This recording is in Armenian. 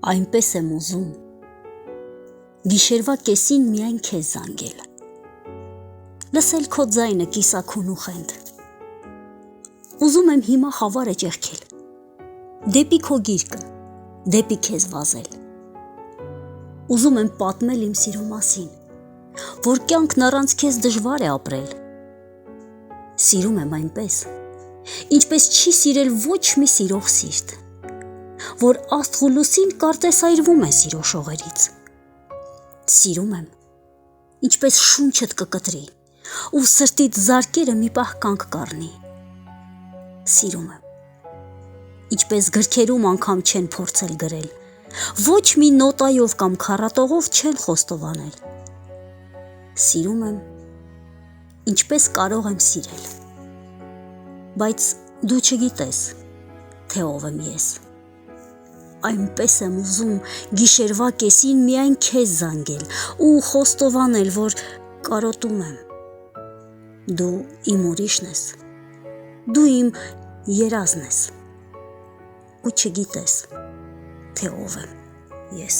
Այնպես եմ ուզում գիշերվա կեսին միայն քեզ զանգել, լսել քո ձայնը կիսաքուն ու խենդ, ուզում եմ հիմա խավարը ճեղքել, դեպի քո գիրկը, դեպի քեզ վազել, ուզում եմ պատմել իմ սիրո մասին, որ կյանքն առանց քեզ դժվար է ապրել, սիրում եմ այնպես, ինչպես չի սիրել ոչ մի սիրող սիրտ, որ աստղ ու լուսին կարծես այրվում է սիրո շողերից, սիրում եմ, ինչպես շունչդ կկտրի, ու սրտից զարկերը մի պահ կանգ կառնի, սիրում եմ, ինչպես գրքերում անգամ չեն փորձել գրել, ոչ մի նոտայով կամ քառատողով չեն խոստովանել, սիրում եմ, ինչպես կարող եմ սիրել, բայց դու չգիտես, թե ով եմ ես, այնպես եմ ուզում գիշերվա կեսին միայն քեզ զանգել ու խոստովանել, որ կարոտում եմ, դու իմ ուրիշն ես, դու իմ երազն ես ու չգիտես, թե ով եմ ես։